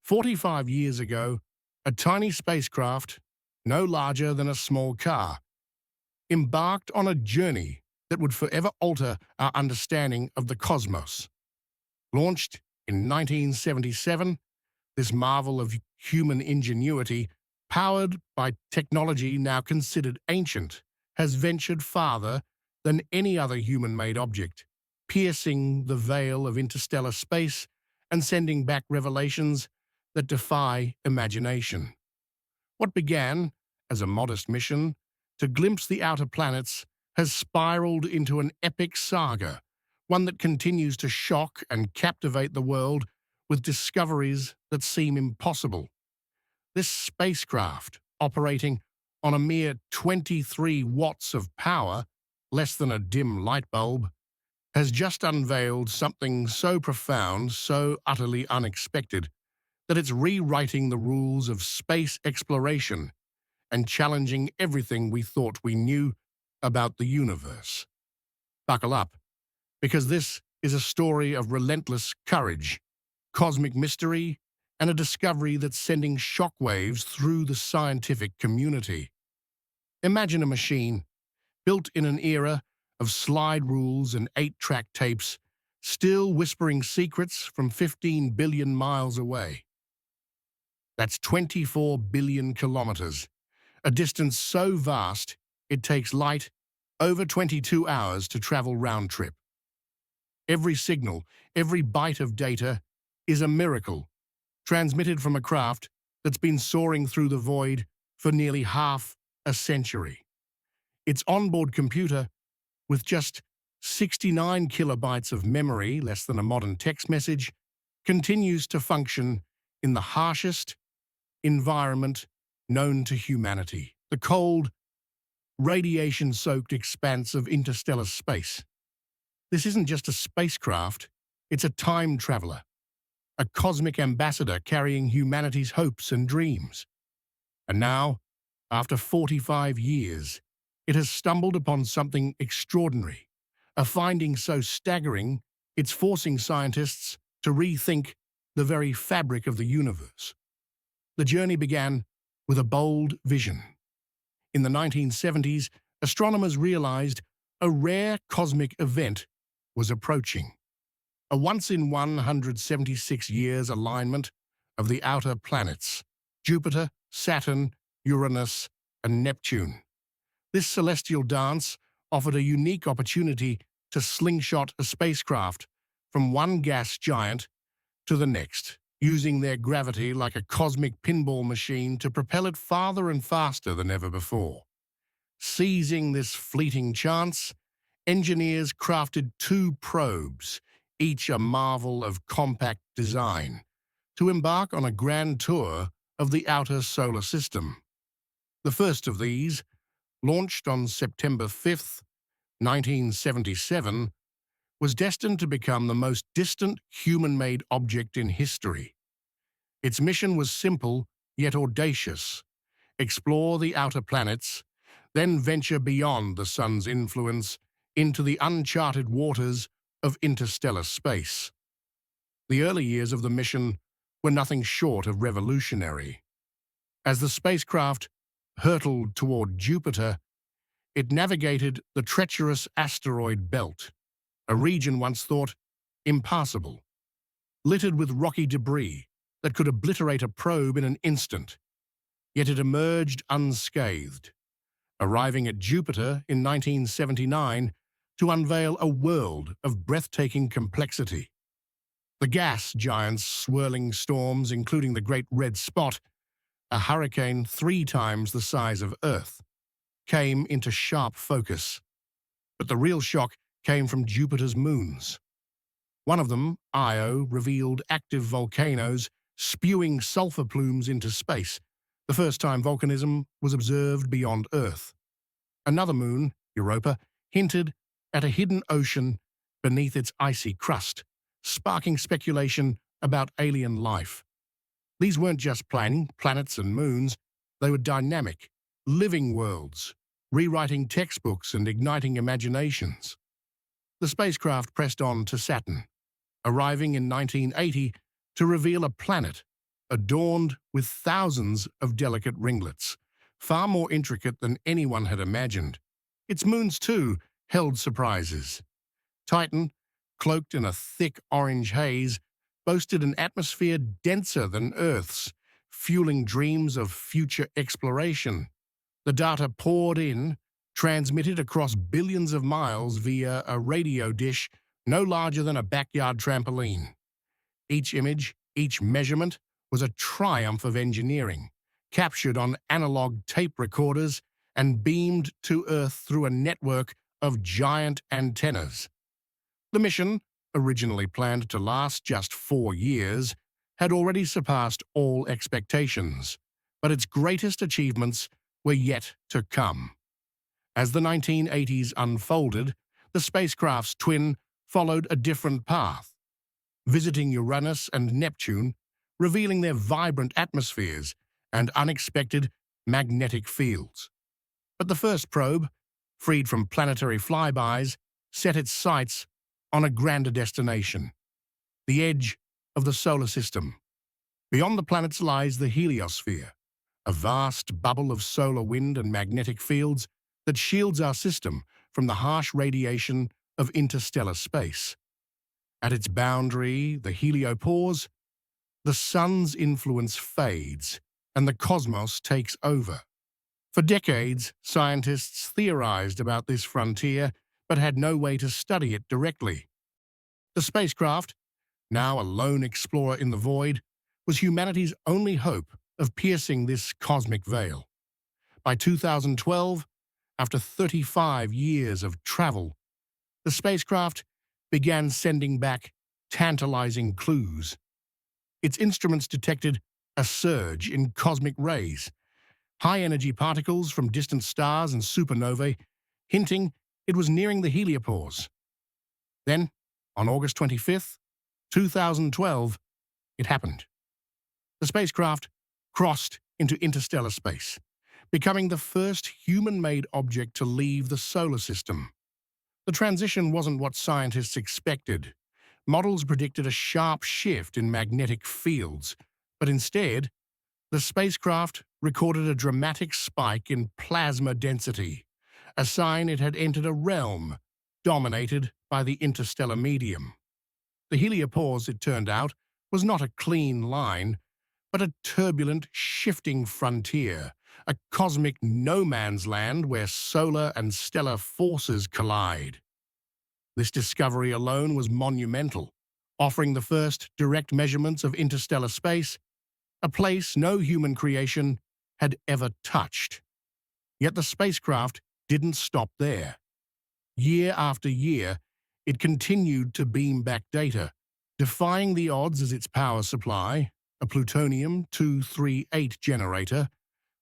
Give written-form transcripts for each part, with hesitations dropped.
45 years ago, a tiny spacecraft, no larger than a small car, embarked on a journey that would forever alter our understanding of the cosmos. Launched in 1977, this marvel of human ingenuity, powered by technology now considered ancient, has ventured farther than any other human-made object, piercing the veil of interstellar space and sending back revelations that defy imagination. What began as a modest mission to glimpse the outer planets has spiraled into an epic saga, one that continues to shock and captivate the world with discoveries that seem impossible. This spacecraft, operating on a mere 23 watts of power, less than a dim light bulb, has just unveiled something so profound, so utterly unexpected, that it's rewriting the rules of space exploration and challenging everything we thought we knew about the universe. Buckle up, because this is a story of relentless courage, cosmic mystery, and a discovery that's sending shockwaves through the scientific community. Imagine a machine built in an era of slide rules and 8-track tapes, still whispering secrets from 15 billion miles away. That's 24 billion kilometers, a distance so vast it takes light over 22 hours to travel round-trip. Every signal, every byte of data is a miracle, transmitted from a craft that's been soaring through the void for nearly half a century. Its onboard computer, with just 69 kilobytes of memory, less than a modern text message, continues to function in the harshest environment known to humanity, the cold, radiation-soaked expanse of interstellar space. This isn't just a spacecraft, it's a time traveler, a cosmic ambassador carrying humanity's hopes and dreams. And now, after 45 years, it has stumbled upon something extraordinary, a finding so staggering it's forcing scientists to rethink the very fabric of the universe. The journey began with a bold vision. In the 1970s, astronomers realized a rare cosmic event was approaching. A once-in-176 years alignment of the outer planets, Jupiter, Saturn, Uranus, and Neptune. This celestial dance offered a unique opportunity to slingshot a spacecraft from one gas giant to the next, using their gravity like a cosmic pinball machine to propel it farther and faster than ever before. Seizing this fleeting chance, engineers crafted 2 probes, each a marvel of compact design, to embark on a grand tour of the outer solar system. The first of these, launched on September 5, 1977, was destined to become the most distant human-made object in history. Its mission was simple yet audacious: explore the outer planets, then venture beyond the sun's influence into the uncharted waters of interstellar space. The early years of the mission were nothing short of revolutionary. As the spacecraft hurtled toward Jupiter, it navigated the treacherous asteroid belt, a region once thought impassable, littered with rocky debris that could obliterate a probe in an instant. Yet it emerged unscathed, arriving at Jupiter in 1979 to unveil a world of breathtaking complexity. The gas giant's swirling storms, including the Great Red Spot, a hurricane 3 times the size of Earth, came into sharp focus. But the real shock came from Jupiter's moons. One of them, Io, revealed active volcanoes spewing sulfur plumes into space, the first time volcanism was observed beyond Earth. Another moon, Europa, hinted at a hidden ocean beneath its icy crust, sparking speculation about alien life. These weren't just planets and moons, they were dynamic, living worlds, rewriting textbooks and igniting imaginations. The spacecraft pressed on to Saturn, arriving in 1980 to reveal a planet adorned with thousands of delicate ringlets, far more intricate than anyone had imagined. Its moons, too, held surprises. Titan, cloaked in a thick orange haze, boasted an atmosphere denser than Earth's, fueling dreams of future exploration. The data poured in, transmitted across billions of miles via a radio dish no larger than a backyard trampoline. Each image, each measurement, was a triumph of engineering, captured on analog tape recorders and beamed to Earth through a network of giant antennas. The mission, originally planned to last just 4 years, had already surpassed all expectations, but its greatest achievements were yet to come. As the 1980s unfolded, the spacecraft's twin followed a different path, visiting Uranus and Neptune, revealing their vibrant atmospheres and unexpected magnetic fields. But the first probe, freed from planetary flybys, set its sights on a grander destination, the edge of the solar system. Beyond the planets lies the heliosphere, a vast bubble of solar wind and magnetic fields that shields our system from the harsh radiation of interstellar space. At its boundary, the heliopause, the sun's influence fades and the cosmos takes over. For decades, scientists theorized about this frontier but had no way to study it directly. The spacecraft, now a lone explorer in the void, was humanity's only hope of piercing this cosmic veil. By 2012, after 35 years of travel, the spacecraft began sending back tantalizing clues. Its instruments detected a surge in cosmic rays, high-energy particles from distant stars and supernovae, hinting it was nearing the heliopause. Then, on August 25th, 2012, it happened. The spacecraft crossed into interstellar space, becoming the first human-made object to leave the solar system. The transition wasn't what scientists expected. Models predicted a sharp shift in magnetic fields, but instead, the spacecraft recorded a dramatic spike in plasma density, a sign it had entered a realm dominated by the interstellar medium. The heliopause, it turned out, was not a clean line, but a turbulent, shifting frontier, a cosmic no-man's land where solar and stellar forces collide. This discovery alone was monumental, offering the first direct measurements of interstellar space, a place no human creation had ever touched. Yet the spacecraft didn't stop there. Year after year, it continued to beam back data, defying the odds as its power supply, a plutonium-238 generator,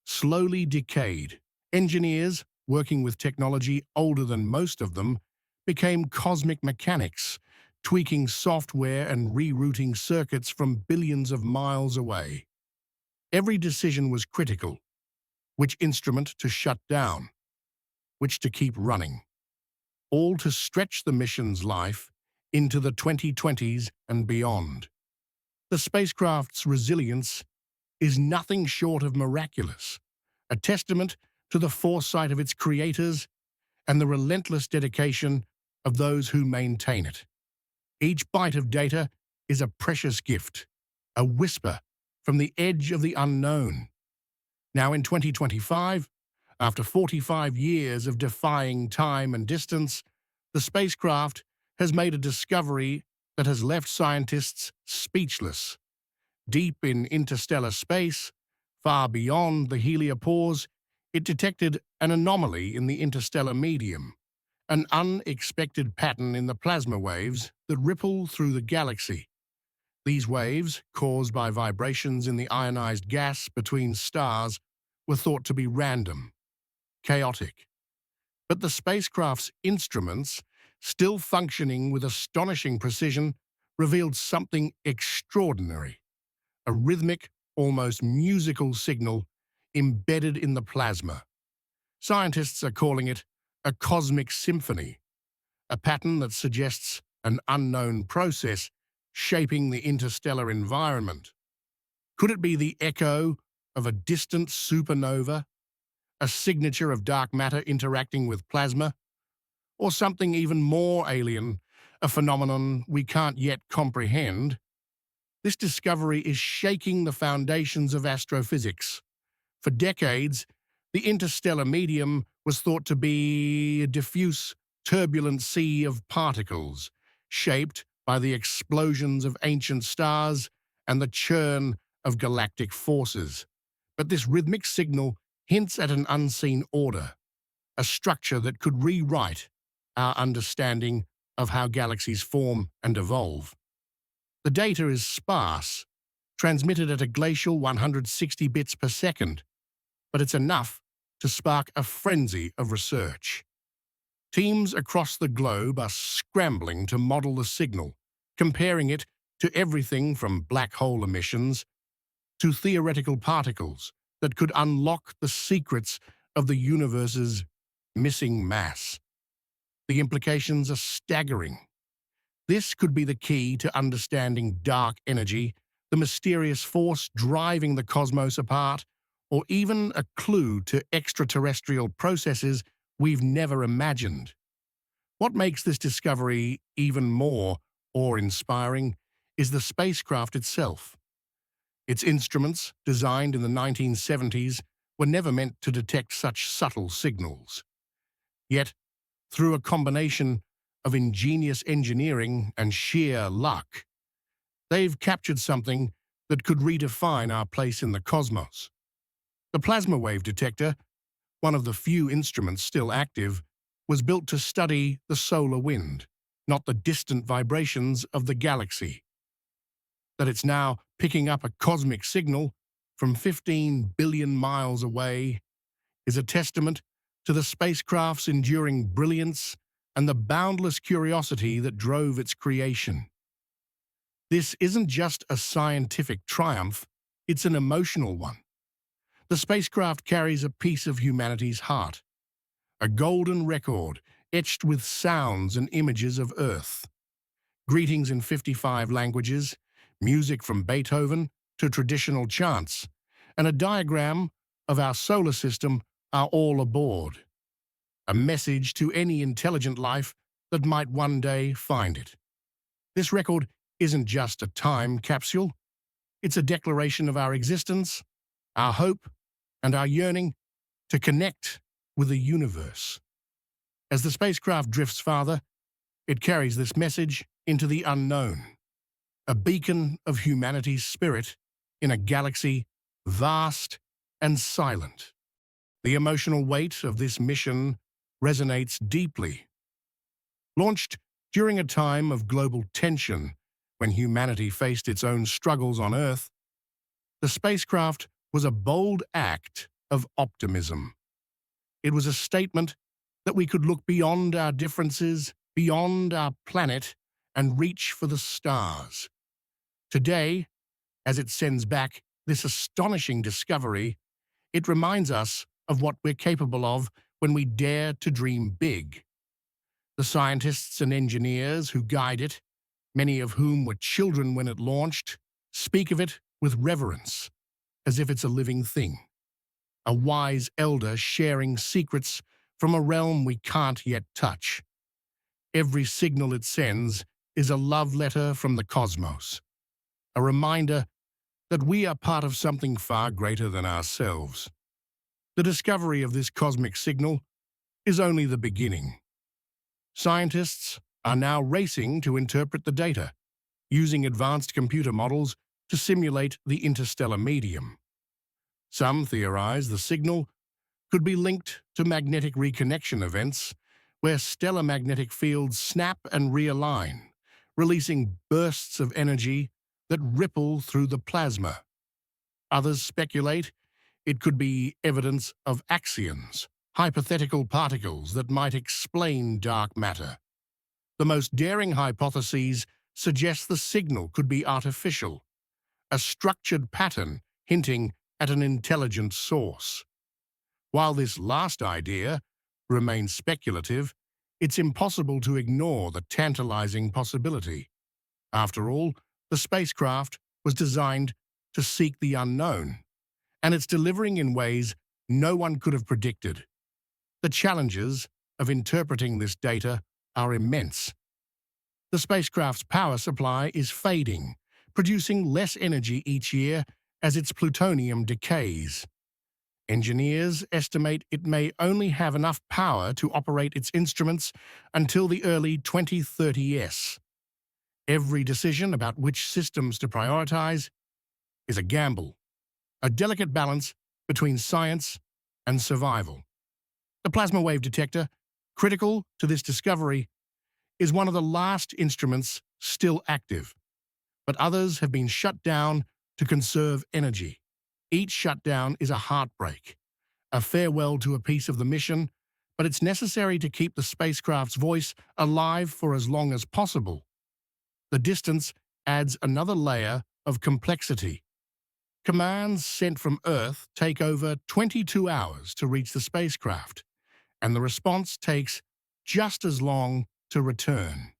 slowly decayed. Engineers, working with technology older than most of them, became cosmic mechanics, tweaking software and rerouting circuits from billions of miles away. Every decision was critical: which instrument to shut down, which to keep running, all to stretch the mission's life into the 2020s and beyond. The spacecraft's resilience is nothing short of miraculous, a testament to the foresight of its creators and the relentless dedication of those who maintain it. Each byte of data is a precious gift, a whisper from the edge of the unknown. Now in 2025, after 45 years of defying time and distance, the spacecraft has made a discovery that has left scientists speechless. Deep in interstellar space, far beyond the heliopause, it detected an anomaly in the interstellar medium, an unexpected pattern in the plasma waves that ripple through the galaxy. These waves, caused by vibrations in the ionized gas between stars, were thought to be random, chaotic. But the spacecraft's instruments, still functioning with astonishing precision, revealed something extraordinary: a rhythmic, almost musical signal embedded in the plasma. Scientists are calling it a cosmic symphony, a pattern that suggests an unknown process shaping the interstellar environment. Could it be the echo of a distant supernova, a signature of dark matter interacting with plasma, or something even more alien, a phenomenon we can't yet comprehend? This discovery is shaking the foundations of astrophysics. For decades, the interstellar medium was thought to be a diffuse, turbulent sea of particles, shaped by the explosions of ancient stars and the churn of galactic forces. But this rhythmic signal hints at an unseen order, a structure that could rewrite our understanding of how galaxies form and evolve. The data is sparse, transmitted at a glacial 160 bits per second, but it's enough to spark a frenzy of research. Teams across the globe are scrambling to model the signal, comparing it to everything from black hole emissions to theoretical particles that could unlock the secrets of the universe's missing mass. The implications are staggering. This could be the key to understanding dark energy, the mysterious force driving the cosmos apart, or even a clue to extraterrestrial processes we've never imagined. What makes this discovery even more awe-inspiring is the spacecraft itself. Its instruments, designed in the 1970s, were never meant to detect such subtle signals. Yet, through a combination of ingenious engineering and sheer luck, they've captured something that could redefine our place in the cosmos. The plasma wave detector, one of the few instruments still active, was built to study the solar wind, not the distant vibrations of the galaxy. That it's now picking up a cosmic signal from 15 billion miles away is a testament to the spacecraft's enduring brilliance and the boundless curiosity that drove its creation. This isn't just a scientific triumph, it's an emotional one. The spacecraft carries a piece of humanity's heart, a golden record etched with sounds and images of Earth. Greetings in 55 languages, music from Beethoven to traditional chants, and a diagram of our solar system are all aboard. A message to any intelligent life that might one day find it. This record isn't just a time capsule, it's a declaration of our existence, our hope, and our yearning to connect with the universe. As the spacecraft drifts farther, it carries this message into the unknown, a beacon of humanity's spirit in a galaxy vast and silent. The emotional weight of this mission resonates deeply. Launched during a time of global tension when humanity faced its own struggles on Earth, the spacecraft was a bold act of optimism. It was a statement that we could look beyond our differences, beyond our planet, and reach for the stars. Today, as it sends back this astonishing discovery, it reminds us of what we're capable of when we dare to dream big. The scientists and engineers who guide it, many of whom were children when it launched, speak of it with reverence, as if it's a living thing. A wise elder sharing secrets from a realm we can't yet touch. Every signal it sends is a love letter from the cosmos, a reminder that we are part of something far greater than ourselves. The discovery of this cosmic signal is only the beginning. Scientists are now racing to interpret the data, using advanced computer models to simulate the interstellar medium. Some theorize the signal could be linked to magnetic reconnection events, where stellar magnetic fields snap and realign, releasing bursts of energy that ripple through the plasma. Others speculate it could be evidence of axions, hypothetical particles that might explain dark matter. The most daring hypotheses suggest the signal could be artificial, a structured pattern hinting at an intelligent source. While this last idea remains speculative, it's impossible to ignore the tantalizing possibility. After all, the spacecraft was designed to seek the unknown, and it's delivering in ways no one could have predicted. The challenges of interpreting this data are immense. The spacecraft's power supply is fading, producing less energy each year as its plutonium decays. Engineers estimate it may only have enough power to operate its instruments until the early 2030s. Every decision about which systems to prioritize is a gamble, a delicate balance between science and survival. The plasma wave detector, critical to this discovery, is one of the last instruments still active, but others have been shut down to conserve energy. Each shutdown is a heartbreak, a farewell to a piece of the mission, but it's necessary to keep the spacecraft's voice alive for as long as possible. The distance adds another layer of complexity. Commands sent from Earth take over 22 hours to reach the spacecraft, and the response takes just as long to return.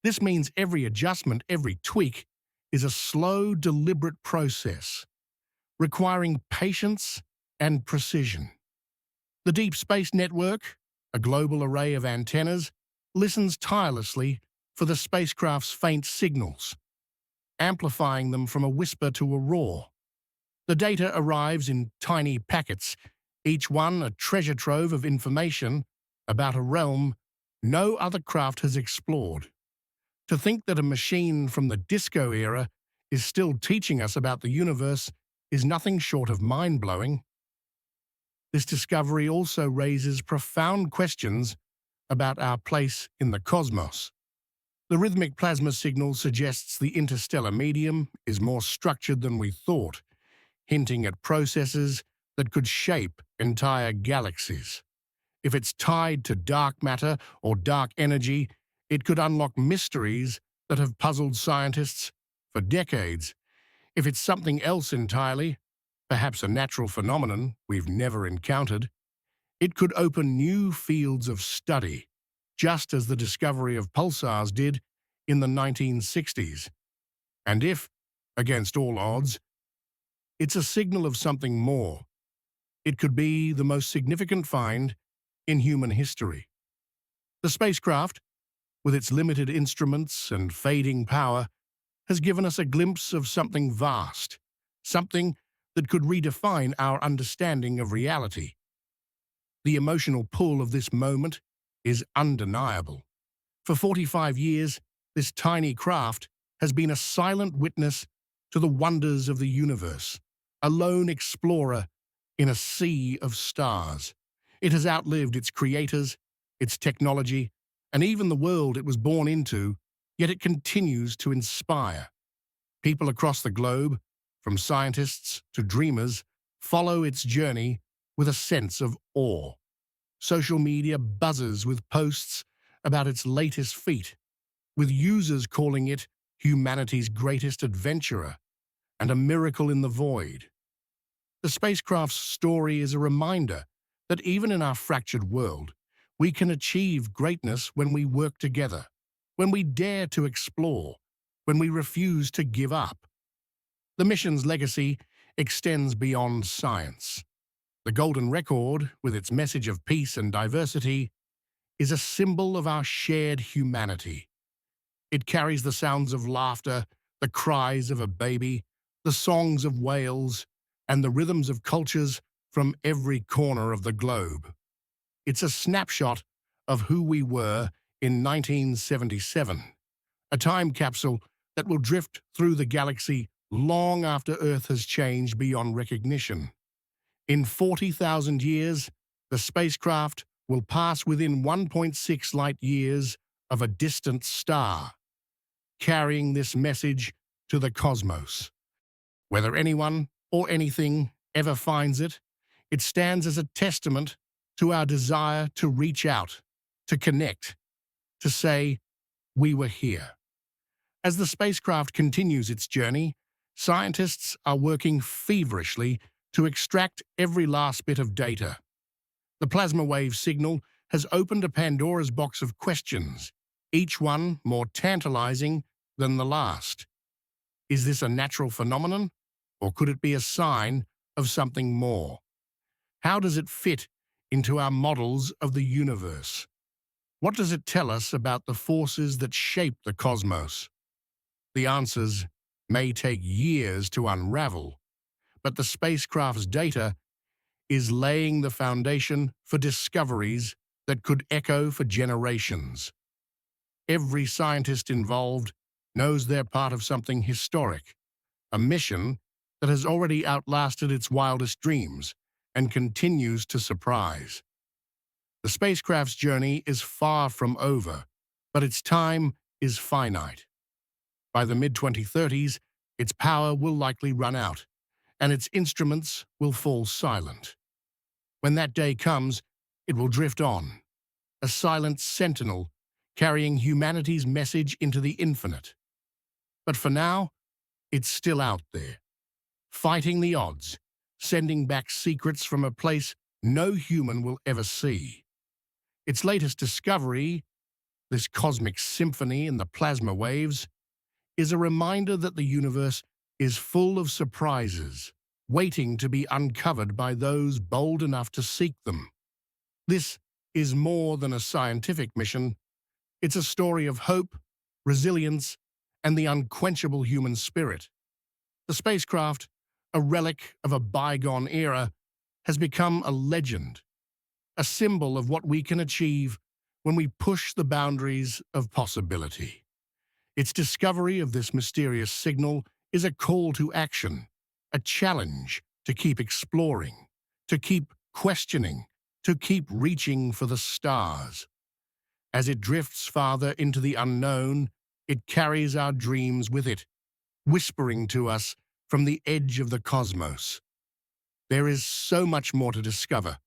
This means every adjustment, every tweak, is a slow, deliberate process, requiring patience and precision. The Deep Space Network, a global array of antennas, listens tirelessly for the spacecraft's faint signals, amplifying them from a whisper to a roar. The data arrives in tiny packets, each one a treasure trove of information about a realm no other craft has explored. To think that a machine from the disco era is still teaching us about the universe is nothing short of mind-blowing. This discovery also raises profound questions about our place in the cosmos. The rhythmic plasma signal suggests the interstellar medium is more structured than we thought, hinting at processes that could shape entire galaxies. If it's tied to dark matter or dark energy, it could unlock mysteries that have puzzled scientists for decades. If it's something else entirely, perhaps a natural phenomenon we've never encountered, it could open new fields of study, just as the discovery of pulsars did in the 1960s. And if, against all odds, it's a signal of something more, it could be the most significant find in human history. The spacecraft, with its limited instruments and fading power, has given us a glimpse of something vast, something that could redefine our understanding of reality. The emotional pull of this moment is undeniable. For 45 years, this tiny craft has been a silent witness to the wonders of the universe, a lone explorer in a sea of stars. It has outlived its creators, its technology, and even the world it was born into, yet it continues to inspire. People across the globe, from scientists to dreamers, follow its journey with a sense of awe. Social media buzzes with posts about its latest feat, with users calling it humanity's greatest adventurer and a miracle in the void. The spacecraft's story is a reminder that even in our fractured world, we can achieve greatness when we work together, when we dare to explore, when we refuse to give up. The mission's legacy extends beyond science. The Golden Record, with its message of peace and diversity, is a symbol of our shared humanity. It carries the sounds of laughter, the cries of a baby, the songs of whales, and the rhythms of cultures from every corner of the globe. It's a snapshot of who we were in 1977, a time capsule that will drift through the galaxy long after Earth has changed beyond recognition. In 40,000 years, the spacecraft will pass within 1.6 light-years of a distant star, carrying this message to the cosmos. Whether anyone or anything ever finds it, it stands as a testament to our desire to reach out, to connect, to say, we were here. As the spacecraft continues its journey, scientists are working feverishly to extract every last bit of data. The plasma wave signal has opened a Pandora's box of questions, each one more tantalizing than the last. Is this a natural phenomenon, Or could it be a sign of something more? How does it fit into our models of the universe? What does it tell us about the forces that shape the cosmos? The answers may take years to unravel, but the spacecraft's data is laying the foundation for discoveries that could echo for generations. Every scientist involved knows they're part of something historic, a mission that has already outlasted its wildest dreams and continues to surprise. The spacecraft's journey is far from over, but its time is finite. By the mid-2030s, its power will likely run out, and its instruments will fall silent. When that day comes, it will drift on, a silent sentinel carrying humanity's message into the infinite. But for now, it's still out there, fighting the odds, sending back secrets from a place no human will ever see. Its latest discovery, this cosmic symphony in the plasma waves, is a reminder that the universe is full of surprises, waiting to be uncovered by those bold enough to seek them. This is more than a scientific mission. It's a story of hope, resilience, and the unquenchable human spirit. The spacecraft, a relic of a bygone era, has become a legend, a symbol of what we can achieve when we push the boundaries of possibility. Its discovery of this mysterious signal is a call to action, a challenge to keep exploring, to keep questioning, to keep reaching for the stars. As it drifts farther into the unknown, it carries our dreams with it, whispering to us from the edge of the cosmos. There is so much more to discover,